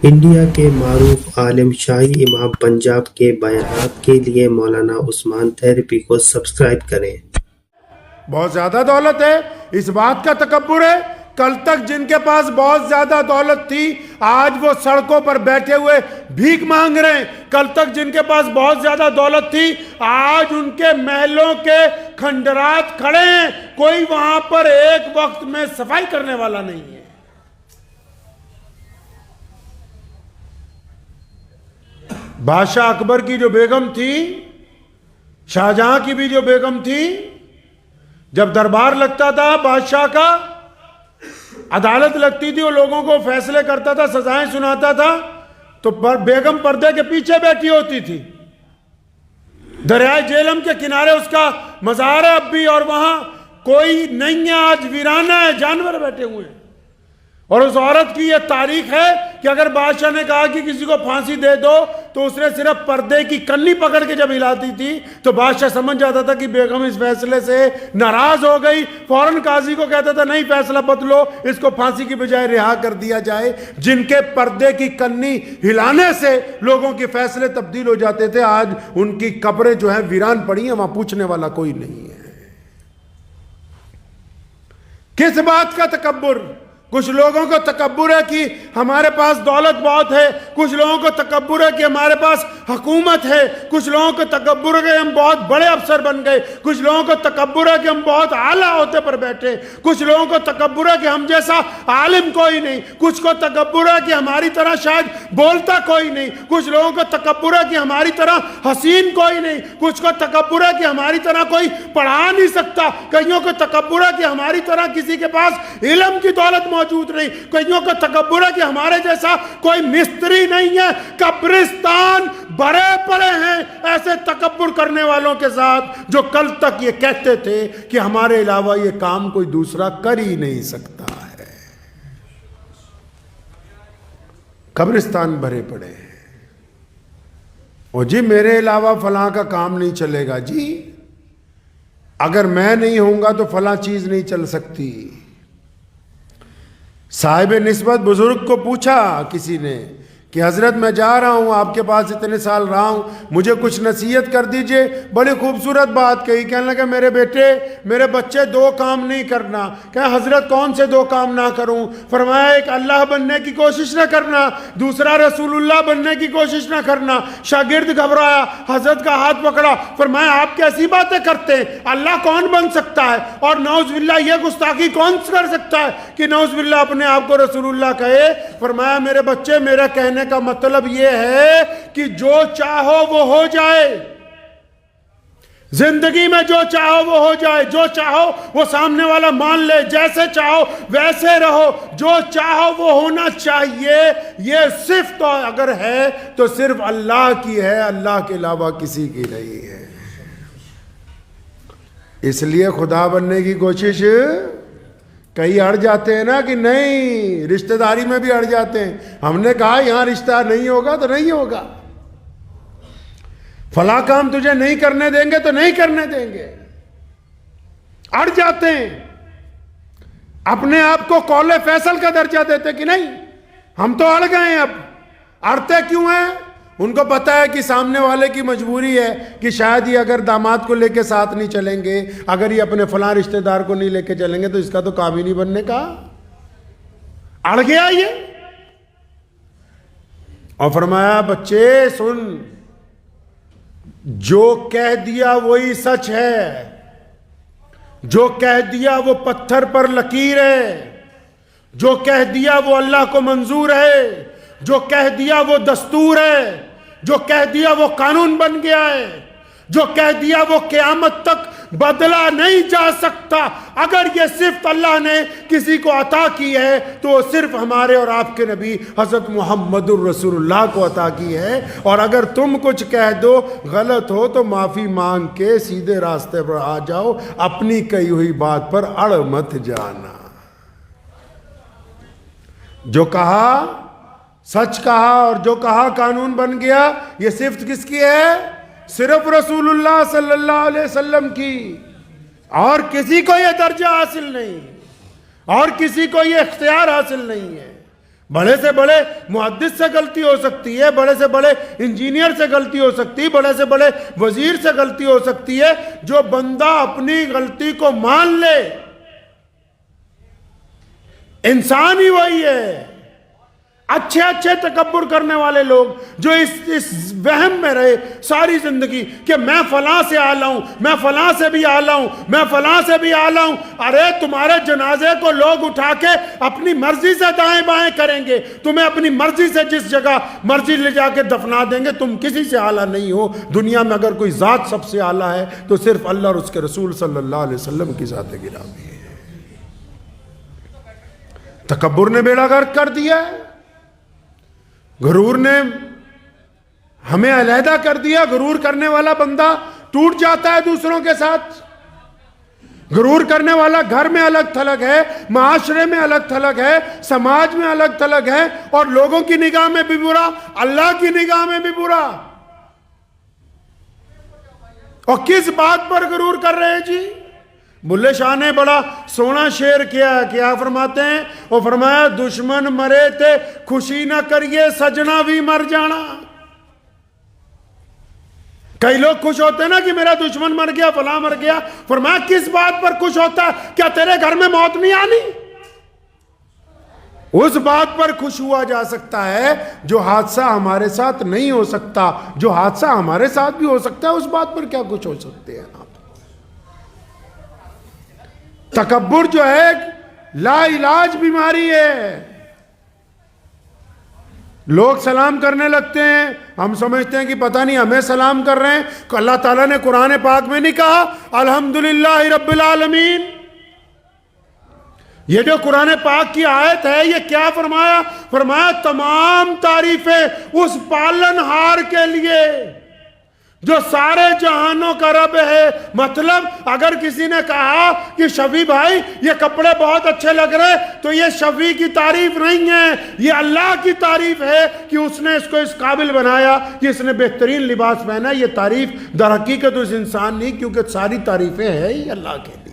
India کے معروف عالم شاہی امام پنجاب کے بیانات کے لیے مولانا عثمان تھیرپی کو سبسکرائب کریں۔ بہت زیادہ دولت ہے، اس بات کا تکبر ہے۔ کل تک جن کے پاس بہت زیادہ دولت تھی آج وہ سڑکوں پر بیٹھے ہوئے بھیک مانگ رہے ہیں۔ کل تک جن کے پاس بہت زیادہ دولت تھی آج ان کے محلوں کے کھنڈرات کھڑے ہیں، کوئی وہاں پر ایک وقت میں صفائی کرنے والا نہیں ہے۔ بادشاہ اکبر کی جو بیگم تھی، شاہجہاں کی بھی جو بیگم تھی، جب دربار لگتا تھا بادشاہ کا، عدالت لگتی تھی، وہ لوگوں کو فیصلے کرتا تھا، سزائیں سناتا تھا، تو بیگم پردے کے پیچھے بیٹھی ہوتی تھی۔ دریائے جہلم کے کنارے اس کا مزار ہے اب بھی، اور وہاں کوئی نہیں ہے، آج ویرانہ ہے، جانور بیٹھے ہوئے ہیں۔ اور اس عورت کی یہ تاریخ ہے کہ اگر بادشاہ نے کہا کہ کسی کو پھانسی دے دو تو اس نے صرف پردے کی کنی پکڑ کے جب ہلاتی تھی تو بادشاہ سمجھ جاتا تھا کہ بیگم اس فیصلے سے ناراض ہو گئی، فوراً قاضی کو کہتا تھا نہیں فیصلہ بدلو، اس کو پھانسی کی بجائے رہا کر دیا جائے۔ جن کے پردے کی کنی ہلانے سے لوگوں کے فیصلے تبدیل ہو جاتے تھے، آج ان کی قبریں جو ہیں ویران پڑی ہیں، وہاں پوچھنے والا کوئی نہیں ہے۔ کس بات کا تکبر؟ کچھ لوگوں کو تکبر ہے کہ ہمارے پاس دولت بہت ہے، کچھ لوگوں کو تکبر ہے کہ ہمارے پاس حکومت ہے، کچھ لوگوں کو تکبر ہے کہ ہم بہت بڑے افسر بن گئے، کچھ لوگوں کو تکبر ہے کہ ہم بہت اعلیٰ عہدے پر بیٹھے، کچھ لوگوں کو تکبر ہے کہ ہم جیسا عالم کوئی نہیں، کچھ کو تکبر ہے کہ ہماری طرح شاید بولتا کوئی نہیں، کچھ لوگوں کو تکبر ہے کہ ہماری طرح حسین کوئی نہیں، کچھ کو تکبر ہے کہ ہماری طرح کوئی پڑھا نہیں سکتا، کئیوں کو تکبر ہے کہ ہماری طرح کسی کے پاس علم کی دولت موجود نہیں، کئیوں کا تکبر ہے کہ ہمارے جیسا کوئی مستری نہیں ہے۔ قبرستان بھرے پڑے ہیں ایسے تکبر کرنے والوں کے ساتھ جو کل تک یہ کہتے تھے کہ ہمارے علاوہ یہ کام کوئی دوسرا کر ہی نہیں سکتا ہے۔ قبرستان بھرے پڑے ہیں، او جی میرے علاوہ فلاں کا کام نہیں چلے گا، جی اگر میں نہیں ہوں گا تو فلاں چیز نہیں چل سکتی۔ صاحب نسبت بزرگ کو پوچھا کسی نے کہ حضرت میں جا رہا ہوں، آپ کے پاس اتنے سال رہا ہوں، مجھے کچھ نصیحت کر دیجئے۔ بڑی خوبصورت بات کہی، کہنے لگا میرے بیٹے میرے بچے دو کام نہیں کرنا۔ کہ حضرت کون سے دو کام نہ کروں؟ فرمایا ایک اللہ بننے کی کوشش نہ کرنا، دوسرا رسول اللہ بننے کی کوشش نہ کرنا۔ شاگرد گھبرایا، حضرت کا ہاتھ پکڑا، فرمایا آپ کیسی باتیں کرتے ہیں، اللہ کون بن سکتا ہے؟ اور نعوذ باللہ یہ گستاخی کون کر سکتا ہے کہ نعوذ باللہ اپنے آپ کو رسول اللہ کہے؟ فرمایا میرے بچے میرا کہنے کا مطلب یہ ہے کہ جو چاہو وہ ہو جائے، زندگی میں جو چاہو وہ ہو جائے، جو چاہو وہ سامنے والا مان لے، جیسے چاہو ویسے رہو، جو چاہو وہ ہونا چاہیے۔ یہ صرف تو اگر ہے تو صرف اللہ کی ہے، اللہ کے علاوہ کسی کی نہیں ہے۔ اس لیے خدا بننے کی کوشش کئی اڑ جاتے ہیں نا کہ نہیں، رشتہ داری میں بھی اڑ جاتے ہیں۔ ہم نے کہا یہاں رشتہ نہیں ہوگا تو نہیں ہوگا، فلاں کام تجھے نہیں کرنے دیں گے تو نہیں کرنے دیں گے، اڑ جاتے ہیں۔ اپنے آپ کو قول فیصل کا درجہ دیتے کہ نہیں ہم تو اڑ گئے ہیں۔ اب اڑتے کیوں ہیں؟ ان کو پتا ہے کہ سامنے والے کی مجبوری ہے کہ شاید یہ اگر داماد کو لے کے ساتھ نہیں چلیں گے، اگر یہ اپنے فلاں رشتہ دار کو نہیں لے کے چلیں گے تو اس کا تو کام ہی نہیں بننے کا، اڑ گیا یہ۔ اور فرمایا بچے سن، جو کہہ دیا وہی سچ ہے، جو کہہ دیا وہ پتھر پر لکیر ہے، جو کہہ دیا وہ اللہ کو منظور ہے، جو کہہ دیا وہ دستور ہے، جو کہہ دیا وہ قانون بن گیا ہے، جو کہہ دیا وہ قیامت تک بدلا نہیں جا سکتا۔ اگر یہ صرف اللہ نے کسی کو عطا کی ہے تو وہ صرف ہمارے اور آپ کے نبی حضرت محمد الرسول اللہ کو عطا کی ہے۔ اور اگر تم کچھ کہہ دو غلط ہو تو معافی مانگ کے سیدھے راستے پر آ جاؤ، اپنی کہی ہوئی بات پر اڑ مت جانا۔ جو کہا سچ کہا، اور جو کہا قانون بن گیا۔ یہ صفت کس کی ہے؟ صرف رسول اللہ صلی اللہ علیہ وسلم کی، اور کسی کو یہ درجہ حاصل نہیں، اور کسی کو یہ اختیار حاصل نہیں ہے۔ بڑے سے بڑے محدث سے غلطی ہو سکتی ہے، بڑے سے بڑے انجینئر سے غلطی ہو سکتی ہے، بڑے سے بڑے وزیر سے غلطی ہو سکتی ہے۔ جو بندہ اپنی غلطی کو مان لے، انسان ہی وہی ہے۔ اچھے اچھے تکبر کرنے والے لوگ جو اس وہم میں رہے ساری زندگی کہ میں فلاں سے اعلیٰ ہوں، میں فلاں سے بھی اعلیٰ ہوں، میں فلاں سے بھی اعلیٰ ہوں۔ ارے تمہارے جنازے کو لوگ اٹھا کے اپنی مرضی سے دائیں بائیں کریں گے، تمہیں اپنی مرضی سے جس جگہ مرضی لے جا کے دفنا دیں گے، تم کسی سے اعلیٰ نہیں ہو۔ دنیا میں اگر کوئی ذات سب سے اعلیٰ ہے تو صرف اللہ اور اس کے رسول صلی اللہ علیہ وسلم کی ذات گرامی ہے۔ تکبر نے بیڑا غرق کر دیا ہے، غرور نے ہمیں علیحدہ کر دیا۔ غرور کرنے والا بندہ ٹوٹ جاتا ہے دوسروں کے ساتھ۔ غرور کرنے والا گھر میں الگ تھلگ ہے، معاشرے میں الگ تھلگ ہے، سماج میں الگ تھلگ ہے، اور لوگوں کی نگاہ میں بھی برا، اللہ کی نگاہ میں بھی برا۔ اور کس بات پر غرور کر رہے ہیں جی؟ بلے شاہ نے بڑا سونا شعر کیا فرماتے ہیں؟ وہ فرمایا دشمن مرے تھے خوشی نہ کریے سجنا بھی مر جانا۔ کئی لوگ خوش ہوتے ہیں نا کہ میرا دشمن مر گیا، فلاں مر گیا۔ فرمایا کس بات پر خوش ہوتا ہے؟ کیا تیرے گھر میں موت نہیں آنی؟ اس بات پر خوش ہوا جا سکتا ہے جو حادثہ ہمارے ساتھ نہیں ہو سکتا، جو حادثہ ہمارے ساتھ بھی ہو سکتا ہے، اس بات پر کیا خوش ہو سکتے ہیں آپ؟ تکبر جو ہے لا علاج بیماری ہے۔ لوگ سلام کرنے لگتے ہیں، ہم سمجھتے ہیں کہ پتہ نہیں ہمیں سلام کر رہے ہیں۔ اللہ تعالیٰ نے قرآن پاک میں نہیں کہا الحمدللہ رب العالمین؟ یہ جو قرآن پاک کی آیت ہے یہ کیا فرمایا؟ فرمایا تمام تعریفیں اس پالنہار کے لیے جو سارے جہانوں کا رب ہے۔ مطلب اگر کسی نے کہا کہ شفیع بھائی یہ کپڑے بہت اچھے لگ رہے، تو یہ شفیع کی تعریف نہیں ہے، یہ اللہ کی تعریف ہے کہ اس نے اس کو اس قابل بنایا کہ اس نے بہترین لباس پہنا۔ یہ تعریف در حقیقت اس انسان نہیں، کیونکہ ساری تعریفیں ہیں ہی اللہ کے لیے۔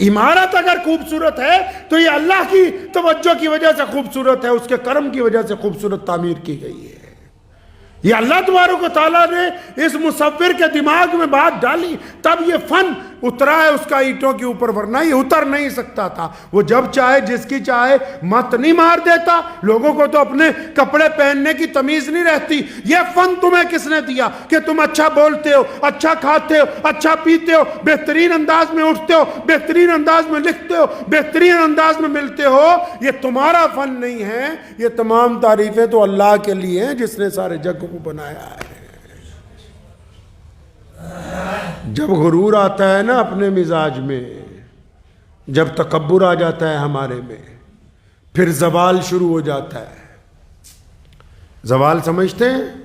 عمارت اگر خوبصورت ہے تو یہ اللہ کی توجہ کی وجہ سے خوبصورت ہے، اس کے کرم کی وجہ سے خوبصورت تعمیر کی گئی ہے۔ یہ اللہ تبارک و تعالیٰ نے اس مصور کے دماغ میں بات ڈالی، تب یہ فن اترا ہے اس کا اینٹوں کے اوپر، ورنہ یہ اتر نہیں سکتا تھا۔ وہ جب چاہے جس کی چاہے مت نہیں مار دیتا۔ لوگوں کو تو اپنے کپڑے پہننے کی تمیز نہیں رہتی۔ یہ فن تمہیں کس نے دیا کہ تم اچھا بولتے ہو، اچھا کھاتے ہو، اچھا پیتے ہو، بہترین انداز میں اٹھتے ہو، بہترین انداز میں لکھتے ہو، بہترین انداز میں ملتے ہو؟ یہ تمہارا فن نہیں ہے، یہ تمام تعریفیں تو اللہ کے لیے ہیں جس نے سارے جگ کو بنایا ہے۔ جب غرور آتا ہے نا اپنے مزاج میں، جب تکبر آ جاتا ہے ہمارے میں، پھر زوال شروع ہو جاتا ہے۔ زوال سمجھتے ہیں؟